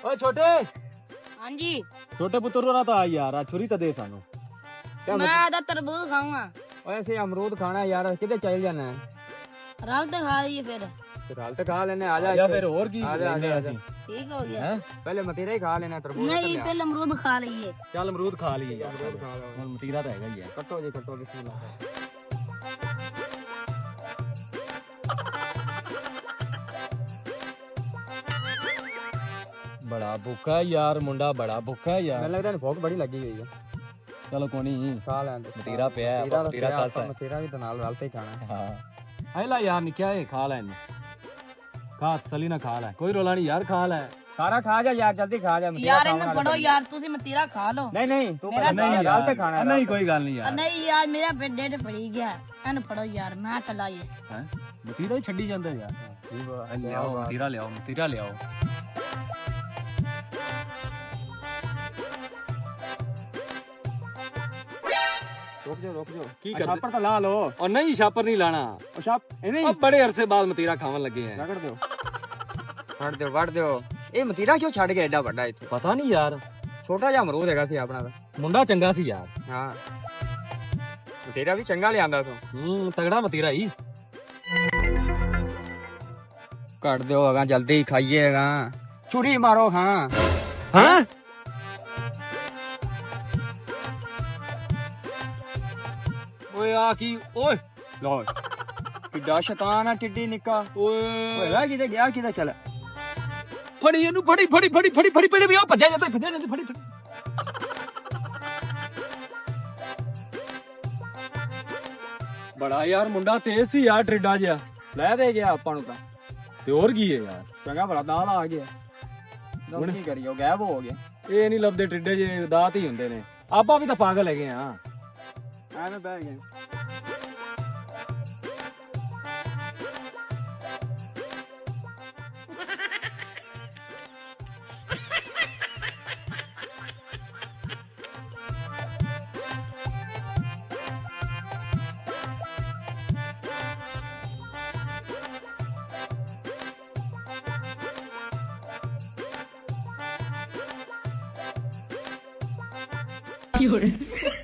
ਓਏ ਛੋਟੇ ਹਾਂਜੀ ਛੋਟੇ ਪੁੱਤਰ ਨਾ ਤਾਂ ਆ ਯਾਰ ਆ ਛੁਰੀ ਤਾਂ ਦੇ ਸਾਨੂੰ ਮੈਂ ਆਦਾ ਤਰਬੂਜ ਖਾਊਂਗਾ। ਓਏ ਅਸੀਂ ਅਮਰੂਦ ਖਾਣਾ ਯਾਰ ਕਿਤੇ ਚੱਲ ਜਾਣਾ ਹੈ ਰਲ ਤੇ ਖਾ ਲਈਏ ਫਿਰ। ਹਾਲ ਤੇ ਖਾ ਲੈਨੇ ਆ ਜਾ ਜਾਂ ਫਿਰ ਹੋਰ ਕੀ ਆ ਜਾ, ਲੈਂਦੇ ਆ ਜਾ। ਅਸੀਂ ਠੀਕ ਹੋ ਗਿਆ। ਹੈ ਪਹਿਲੇ ਮਤੀਰਾ ਹੀ ਖਾ ਲੈਣਾ ਤਰਬੂਜ ਨਹੀਂ ਪਹਿਲੇ ਅਮਰੂਦ ਖਾ ਲਈਏ। ਚੱਲ ਅਮਰੂਦ ਖਾ ਲਈਏ ਯਾਰ ਅਮਰੂਦ ਖਾ ਲਓ। ਹੁਣ ਮਤੀਰਾ ਤਾਂ ਹੈਗਾ ਹੀ ਹੈ ਕੱਟੋ ਜੀ ਕੱਟੋ ਬਿਸਮਿਲ੍ਲਾ। ਬੜਾ ਭੁੱਖਾ ਹੈ ਯਾਰ ਮੁੰਡਾ ਬੜਾ ਭੁੱਖਾ ਹੈ ਯਾਰ ਮੈਨੂੰ ਲੱਗਦਾ ਇਹਨੂੰ ਭੁੱਖ ਬੜੀ ਲੱਗੀ ਹੋਈ ਹੈ। ਚਲੋ ਕੋਈ ਨਹੀਂ ਖਾ ਲੈਣ ਦੇ ਮਤੀਰਾ ਪਿਆ ਹੈ, ਆਪਾਂ ਮਤੀਰਾ ਖਾ ਸਕਦੇ। ਮਤੀਰਾ ਵੀ ਤਾਂ ਨਾਲ ਰਲ ਤੇ ਹੀ ਖਾਣਾ ਹੈ। ਹਾਂ ਐਲਾ ਯਾਰ ਨਿੱਕਿਆ ਇਹ ਖਾ ਲੈ ਇਹਨੂੰ ਖਾ ਤਸਲੀ ਨਾ ਖਾ ਲੈ ਕੋਈ ਰੋਲਾ ਨਹੀਂ ਯਾਰ ਖਾ ਲੈ ਸਾਰਾ ਖਾ ਜਾ ਯਾਰ ਜਲਦੀ ਖਾ ਜਾ ਮਤੀਰਾ ਯਾਰ ਖਾਣ ਇਹਨੂੰ ਵਾਲਾ ਫੜੋ ਬੰਦਾ। ਯਾਰ ਤੁਸੀਂ ਮਤੀਰਾ ਖਾ ਲਓ। ਨਹੀਂ ਤੂੰ ਮੇਰਾ ਨਹੀਂ ਰਲ ਤੇ ਖਾਣਾ ਹੈ, ਨਹੀਂ ਕੋਈ ਗੱਲ ਨਹੀਂ ਯਾਰ ਨਹੀਂ ਯਾਰ ਮੇਰਾ ਢਿੱਡ ਫੜੀ ਗਿਆ। ਇਹਨੂੰ ਫੜੋ ਯਾਰ ਮੈਂ ਚਲਾਈਏ। ਹੈ ਮਤੀਰਾ ਹੀ ਛੱਡੀ ਜਾਂਦਾ ਯਾਰ ਲਿਆਓ ਮਤੀਰਾ ਲਿਆਓ ਮਤੀਰਾ ਲਿਆਓ ਰੁਕ ਜਾ ਕੀ ਆ ਕਰਦੇ ਛਾਪਰ ਤਾਂ ਲਾ ਲਓ। ਉਹ ਨਹੀਂ ਛਾਪਰ ਨਹੀਂ ਲਾਣਾ ਉਹ ਛਾਪ ਇਹ ਨਹੀਂ ਉਹ ਬੜੇ ਅਰਸੇ ਬਾਅਦ ਮਤੀਰਾ ਖਾਣ ਲੱਗੇ ਆ ਰਗੜ ਦਿਓ ਵੜ ਦਿਓ ਇਹ ਮਤੀਰਾ ਕਿਉਂ ਛੱਡ ਗਿਆ ਐਡਾ ਵੱਡਾ ਇੱਥੇ? ਪਤਾ ਨਹੀਂ ਯਾਰ ਛੋਟਾ ਜਿਹਾ ਅਮਰੂਦ ਹੈਗਾ ਸੀ ਆਪਣਾ ਦਾ। ਮੁੰਡਾ ਚੰਗਾ ਸੀ ਯਾਰ ਹਾਂ ਮਤੀਰਾ ਵੀ ਚੰਗਾ ਲਿਆਂਦਾ ਤੂੰ। ਤਗੜਾ ਮਤੀਰਾ ਹੀ ਕੱਟ ਦਿਓ ਅਗਾ ਜਲਦੀ ਖਾਈਏਗਾ ਛੁਰੀ ਮਾਰੋ ਹਾਂ ਹਾਂ ਓਏ ਆ ਕੀ ਓਏ ਲੋ ਕਿੱਡਾ ਸ਼ੈਤਾਨ ਆ ਟਿੱਡੀ ਨਿੱਕਾ ਓਏ ਓਏ ਕਿਤੇ ਗਿਆ ਕਿਤੇ ਚੱਲ ਫੜੀ ਇਹਨੂੰ ਫੜੀ ਵੀ ਉਹ ਭੱਜਿਆ ਜਾਂਦਾ ਫੜੀ ਬੜਾ ਯਾਰ ਮੁੰਡਾ ਤੇਜ਼ ਸੀ ਯਾਰ ਟ੍ਰਿਡਾ ਜਿਹਾ ਲੈ ਦੇ ਗਿਆ ਆਪਾਂ ਨੂੰ ਤਾਂ ਤੇ ਹੋਰ ਕੀ ਹੈ ਯਾਰ ਚੰਗਾ ਭਲਾ ਦਾਲ ਆ ਗਿਆ ਹੁਣ ਕੀ ਕਰੀਏ ਉਹ ਗਾਇਬ ਹੋ ਗਿਆ ਇਹ ਨਹੀਂ ਲੱਭਦੇ ਟ੍ਰਿਡੇ ਜੇ ਦਾਤ ਹੀ ਹੁੰਦੇ ਨੇ ਆਪਾਂ ਵੀ ਤਾਂ ਪਾਗਲ ਹੈਗੇ ਆ ਐਵੇਂ ਬਹਿ ਗਏ有人。